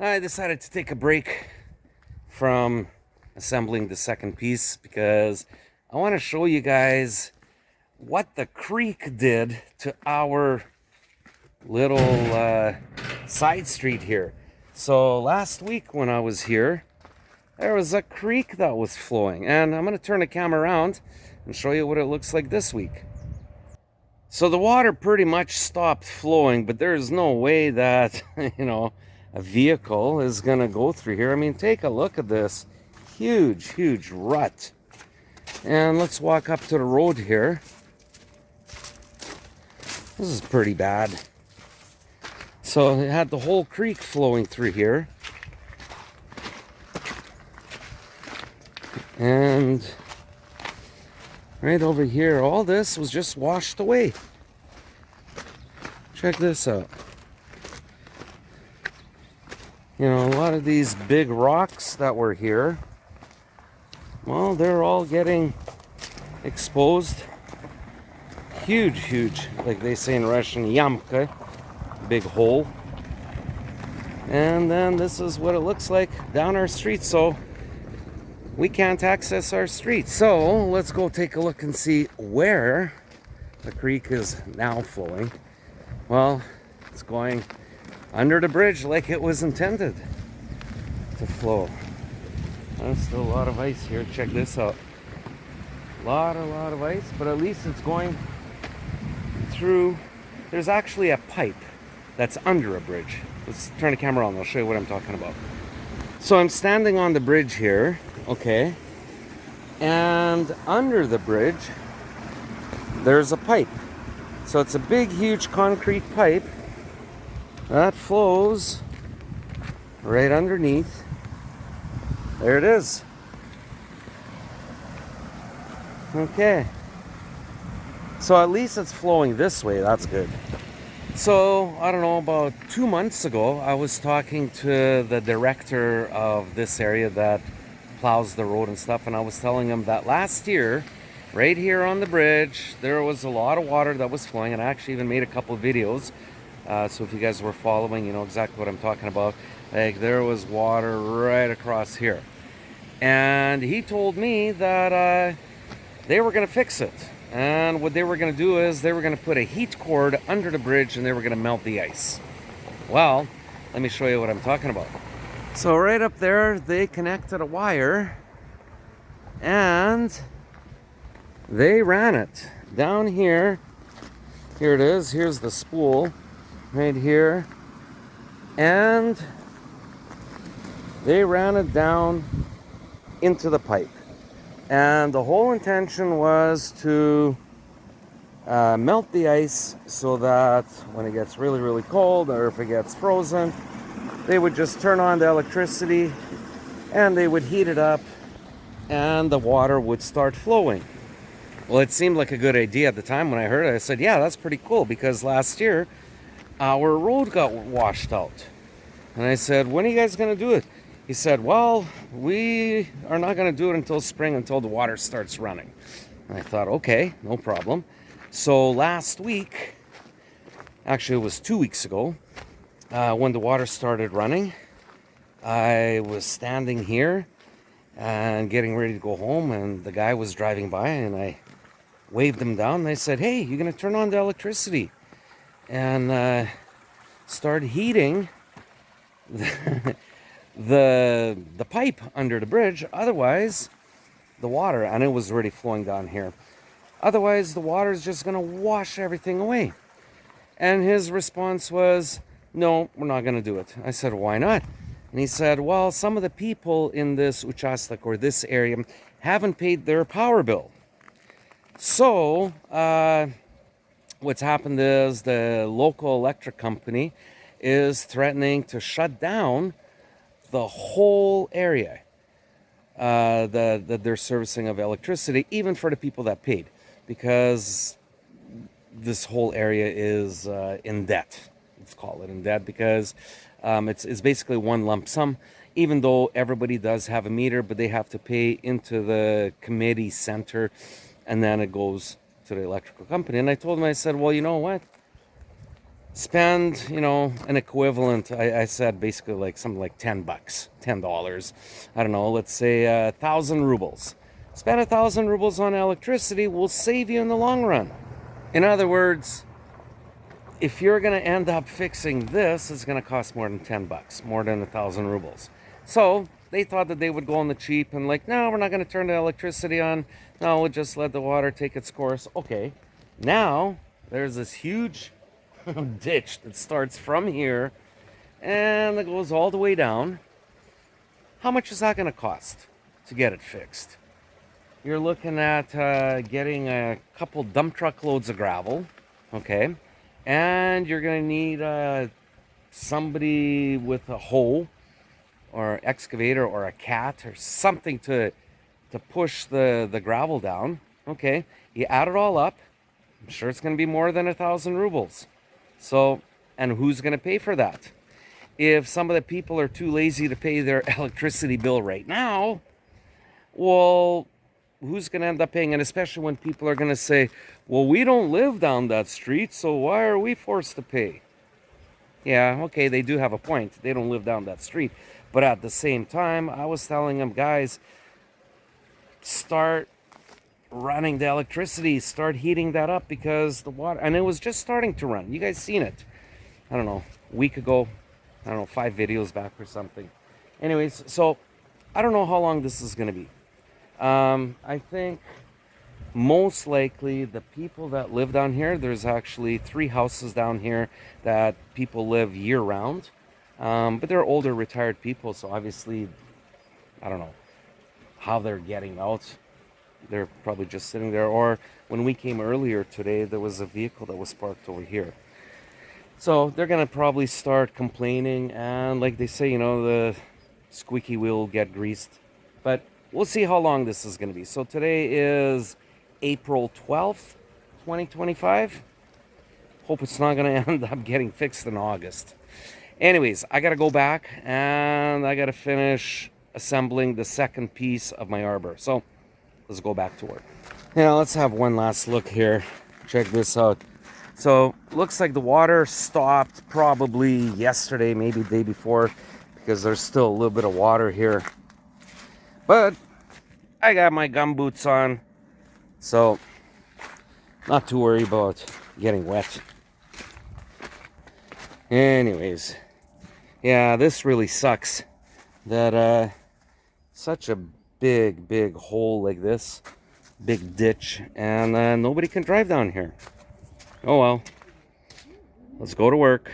I decided to take a break from assembling the second piece because I want to show you guys what the creek did to our little side street here. So last week when I was here, there was a creek that was flowing, and I'm going to turn the camera around and show you what it looks like this week. So the water pretty much stopped flowing, but there's no way that, a vehicle is gonna go through here. I mean, take a look at this huge rut. And let's walk up to the road here. This is pretty bad. So it had the whole creek flowing through here. And right over here, all this was just washed away. Check this out. A lot of these big rocks that were here, well, they're all getting exposed. Huge, like they say in Russian, yamka, big hole. And then this is what it looks like down our street. So we can't access our street. So let's go take a look and see where the creek is now flowing. Well, it's going under the bridge like it was intended to flow. There's still a lot of ice here. Check this out. A lot of ice, but at least it's going through. There's actually a pipe that's under a bridge. Let's turn the camera on. I'll show you what I'm talking about. So I'm standing on the bridge here, okay? And under the bridge, there's a pipe. So it's a big, huge concrete pipe that flows right underneath. There it is. Okay. So at least it's flowing this way. That's good. So, I don't know, about 2 months ago, I was talking to the director of this area that plows the road and stuff, and I was telling him that last year, right here on the bridge, there was a lot of water that was flowing, and I actually even made a couple of videos. So if you guys were following, you know exactly what I'm talking about. Like, there was water right across here. And he told me that they were going to fix it. And what they were going to do is they were going to put a heat cord under the bridge and they were going to melt the ice. Well, let me show you what I'm talking about. So right up there, they connected a wire and they ran it down here. Here it is. Here's the spool right here. And they ran it down into the pipe. And the whole intention was to melt the ice so that when it gets really cold, or if it gets frozen, they would just turn on the electricity and they would heat it up and the water would start flowing. Well, it seemed like a good idea at the time when I heard it. I said, yeah, that's pretty cool, because last year our road got washed out. And I said, when are you guys going to do it? He said, well, we are not going to do it until spring, until the water starts running. And I thought, okay, no problem. So last week, actually it was 2 weeks ago, when the water started running, I was standing here and getting ready to go home, and the guy was driving by, and I waved him down, and I said, hey, you're going to turn on the electricity and start heating the pipe under the bridge. Otherwise, the water, and it was already flowing down here, otherwise the water is just going to wash everything away. And his response was, no, we're not going to do it. I said, why not? And he said, well, some of the people in this uchastak, or this area, haven't paid their power bill. So what's happened is the local electric company is threatening to shut down the whole area that they're servicing of electricity, even for the people that paid, because this whole area is in debt. Let's call it in debt, because it's basically one lump sum, even though everybody does have a meter, but they have to pay into the committee center, and then it goes to the electrical company. And I told him, I said, well, you know what? spend, you know, an equivalent. I said basically like something like $10, $10. I don't know. Let's say 1,000 rubles. Spend 1,000 rubles on electricity will save you in the long run. In other words, if you're going to end up fixing this, it's going to cost more than $10, more than 1,000 rubles. So they thought that they would go on the cheap and like, no, we're not going to turn the electricity on. No, we'll just let the water take its course. Okay, now there's this huge ditch that starts from here and it goes all the way down. How much is that going to cost to get it fixed? You're looking at getting a couple dump truck loads of gravel, okay? And you're going to need somebody with a hoe or excavator or a cat or something to push the gravel down, okay? You add it all up, I'm sure it's going to be more than 1,000 rubles. So, and who's going to pay for that? If some of the people are too lazy to pay their electricity bill right now, well, who's going to end up paying? And especially when people are going to say, well, we don't live down that street, so why are we forced to pay? Yeah, okay, they do have a point. They don't live down that street. But at the same time, I was telling them, guys, start running the electricity, start heating that up because the water, and it was just starting to run. You guys seen it, I don't know, a week ago, I don't know, 5 videos back or something. Anyways, so I don't know how long this is going to be. I think most likely the people that live down here, there's actually 3 houses down here that people live year round. But they're older retired people, so obviously, I don't know how they're getting out. They're probably just sitting there. Or when we came earlier today, there was a vehicle that was parked over here. So they're going to probably start complaining. And like they say, you know, the squeaky wheel will get greased. But we'll see how long this is going to be. So today is April 12th, 2025. Hope it's not going to end up getting fixed in August. Anyways, I got to go back and I got to finish assembling the second piece of my arbor. So let's go back to work. Now let's have one last look here. Check this out. So looks like the water stopped probably yesterday, maybe the day before, because there's still a little bit of water here. But I got my gumboots on, so not too worried about getting wet. Anyways, yeah, this really sucks that such a big hole like this, big ditch, and nobody can drive down here. Oh well, let's go to work.